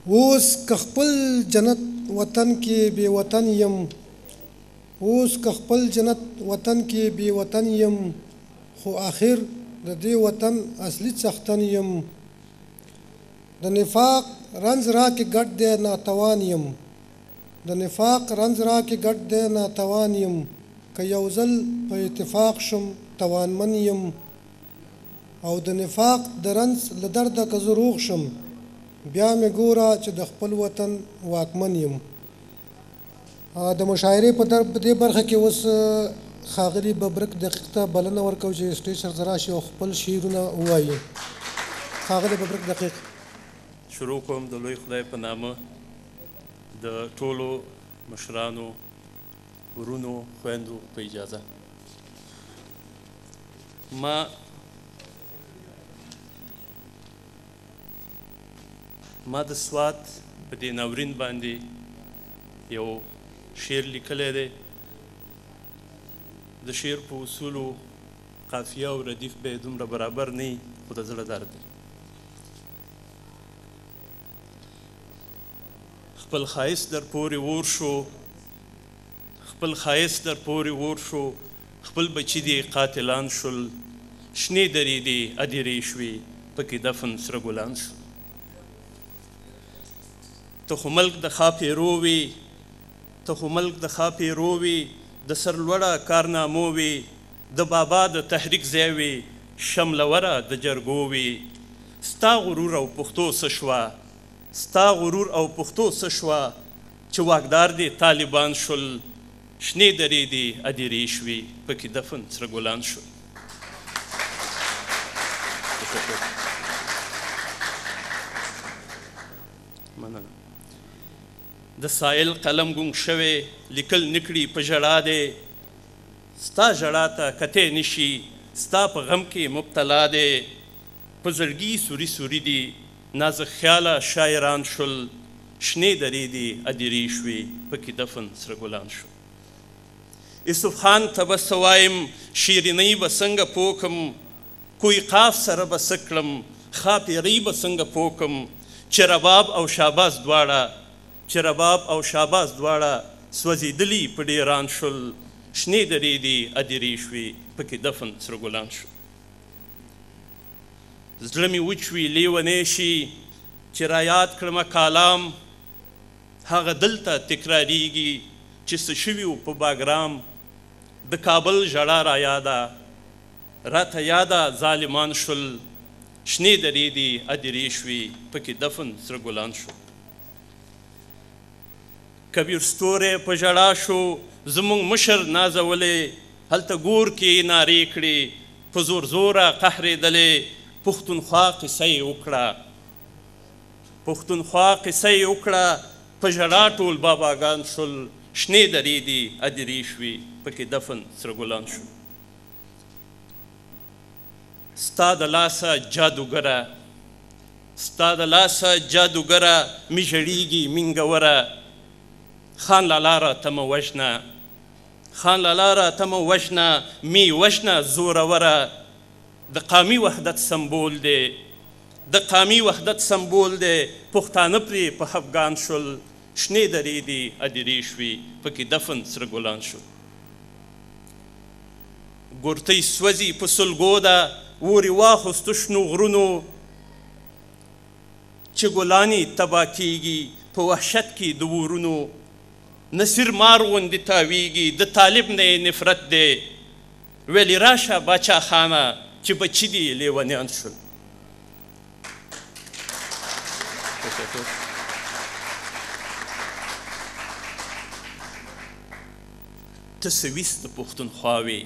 اوس که خپل جنت وطن کې بې وطن یم اوس که خپل جنت وطن کې بې وطن یم خو آخر د دې وطن اصلي څښتن یم د نفاق رنځ راکې ګډ دی ناتوان یم د نفاق رنځ راکې ګډ دی ناتوان یم که یو ځل په اتفاق شم توانمن یم او د نفاق د رنځ له درده که زه روغ شم بیا مې ګوره چې د خپل وطن واکمن یم د مشاعرې په دې برخه کې اوس ښاغلي ببرک دقیق ته بلنه ورکوو چې سټیج سر ته راشي او خپل شعرونه ووایي ښاغلی ببرک دقیق شروع کوم د لوی خدای په نامه د ټولو مشرانو ورونو خویندو په اجازه ما د سوات په دې ناورین باندې یو شعر لیکلی دی د شعر په اصولو قافیه او ردیف به یې دومره برابر نه وي خو د زړه درد دی خپل ښایست در پورې ور شو خپل ښایست در پورې ور شو خپل بچي دې قاتلان شول شنې درې دې ادیرې شوې پکې دفن سره ګلان شو ته خو ملک د ښا پیرو وي ته خو ملک د ښا پیرو وي د سرلوړه کارنامو وي د بابا د تحریک ځای وي شملوره د جرګو وي ستا غرور او پښتو څه شوه ستا غرور او پښتو څه شوه چې واکدار دې طالبان شول شنې درې دې ادیرې شوې پکې دفن سره ګلان شول مننه د سایل قلم ګونګ شوی لیکل نکړي په ژړا دی ستا ژړا ته کتی نشي ستا په غم کې مبتلا دی په زړګي سوري سوري دي نازک خیاله شاعران شول شنې درې دي ادیرې شوې پکې دفن سره ګلان شو یوسف خان ته به څه وایم شیرینۍ به څنګه پوکم کوی قاف سره به څه کړم ښاپیرۍ به څنګه پوکم چې رباب او شاباس دواړه چې رباب او شاباس دواړه سوځېدلي په ډیران شول شنې درې دي ادیرې شوې پکې دفن سره ګلان شو زړه مې وچ وي لیونی شي چې رایاد کړمه کالام هغه دلته تکراریږي چې څه شوي وو په باګرام د کابل ژړا رایاده راته یاده ظالمان شول شنې درې دي ادیرې شوې پکې دفن سره ګلان شو کبیر ستوری په ژړا شو زموږ مشر نازولی هلته ګور کې نارې کړې په زور زوره قهرېدلې پښتونخوا قصه یې وکړه پښتونخوا قصه یې وکړه په ژړا ټول باباګان شول شنې درې دي ادیرې شوې پکې دفن سره ګلان شو ستا د لاسه جادوګره ستا د لاسه جادوګره مې ژړېږي مینګوره خان لالا را ته مه وژنه خان لالا را ته مه وژنه می وژنه زوروره د قامي وحدت سمبول دی د قامي وحدت سمبول دی پښتانه پرې په خفګان شول شنې درې دي ادیرې شوې پکې دفن سره ګلان شو ګورتۍ سوځي په سلګو ده اورې واخیستو شنو غرونو چې ګلانې تبا کیږي په وحشت کې د ورونو نصیر مار غوندې تاویږي د طالب نه یې نفرت دی ویلې راشه باچا خانه چې بچي دي لیونیان شول ته څه ویس د پښتونخوا وې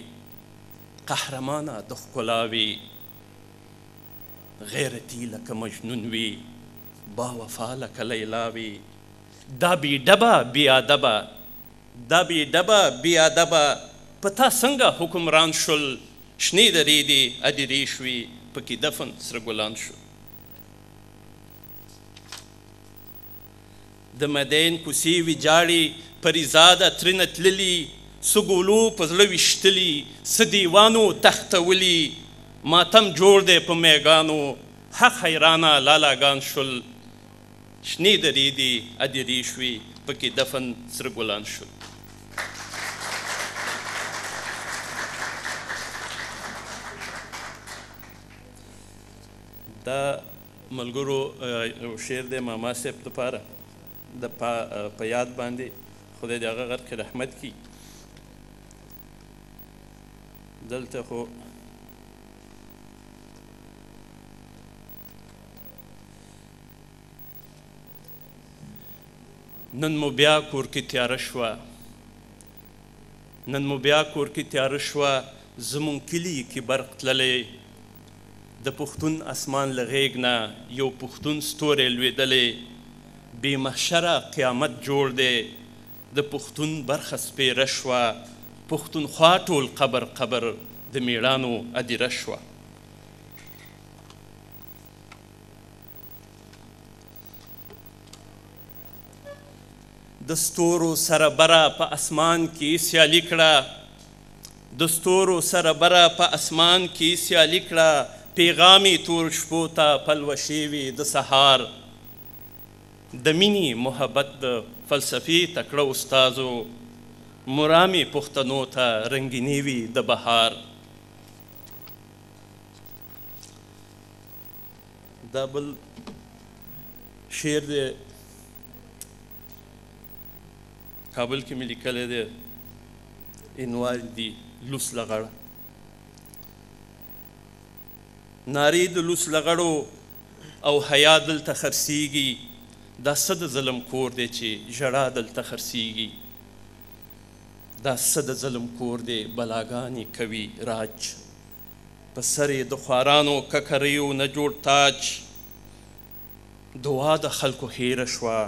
قهرمانه د ښکلا وې غیرتي لکه مجنون وې باوفا لکه لیلا وې دا بې ډبه بې ادبه دا بې ډبه بې ادبه په تا څنګه حکمران شول شنې درې دي ادیرې شوې پکې دفن سره ګلان شو د مدین کوڅې ویجاړې پریزاده ترېنه تللي څه ګولو په زړه ویشتلي څه دیوانو تختولي ماتم جوړ دی په میګانو حق حیرانه لالاګان شول شنې درې دي ادیرې شوې پکې دفن سره ګلان شول. دا ملګرو یو شعر دی ماما صاحب دپاره د په یاد باندې خدای د هغه غرق رحمت کړي. دلته خو نن مو بیا کور کې تیاره شوه، نن مو بیا کور کې تیاره شوه، زمونږ کلي کې برق تللی، د پښتون اسمان له غیږ نه یو پښتون ستوری لوېدلی، بې محشره قیامت جوړ دی، د پښتون برخه سپېره شوه، پښتونخوا ټول قبر قبر د میړانو ادیره شوه. د ستورو سره بره په اسمان کې سیالي کړه، د ستورو سره بره په اسمان کې سیالي کړه، پیغامې تور شپو ته پلوه شوي د سهار، د مینې محبت د فلسفې تکړه استازو، مرامې پښتنو ته رنګینې وي د بهار. دا بل شعر دی کابل کې مې لیکلی دی، عنوان دی لوس لغړ. نارې د لوس لغړو او حیا دلته خرڅیږي، دا څه د ظلم کور دی چې ژړا دلته خرڅیږي، دا څه د ظلم کور دی بلاګانې کوي راج، په سر یې د خوارانو ککریو نه جوړ تاج، دعا د خلکو هیره شوه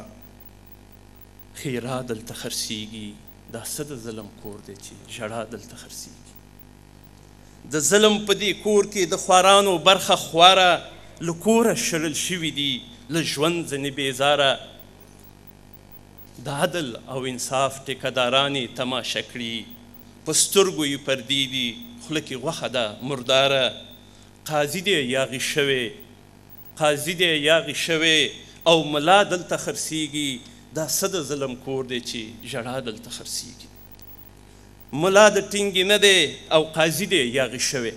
خیرا دلته خرڅیږي، دا څه د ظلم کور دی چې ژړا دلته خرڅیږي. د ظلم په دې کور کې د خوارانو برخه خواره، له کوره شړل شوي دي له ژوند ځینې بېزاره، د عدل او انصاف ټیکهداران یې تماشه کړي، په سترګو یې پردې دي خوله کې غوښه ده مرداره، قاضي دی یاغي شوی، قاضي دی یاغي شوی او ملا دلته خرڅیږي، دا څه د ظلم کور دی چې ژړا دلته خرڅیږي. ملا د ټینګې نه دی او قاضي دی یاغي شوی،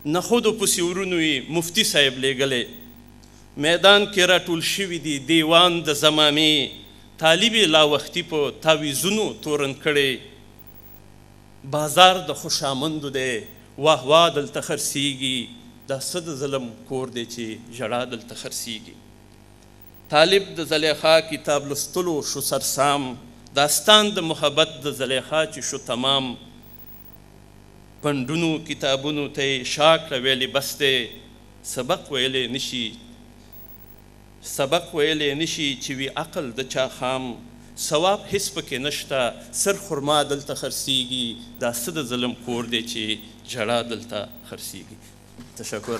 نخودو پسې ورونو یې مفتي صاحب لیږلی، میدان کې راټول شوي دي دیوان د زمامې، طالب یې لا وختي په تعویزونو تورن کړی، بازار د خوشامندو دی واه واه دلته خرڅیږي، دا څه د ظلم کور دی چې ژړا دلته خرڅیږي. طالب د زلیخا کتاب لوستلو شو سرسام، داستان د محبت د زلیخا چې شو تمام، پنډونو کتابونو ته یې شا کړه ویلې بس دی، سبق ویلی نشي چې وي عقل د چا خام، ثواب هیڅ پکې نشته سر خرما دلته خرڅیږي، دا څه د ظلم کور دی چې ژړا دلته خرڅیږي. تشکر.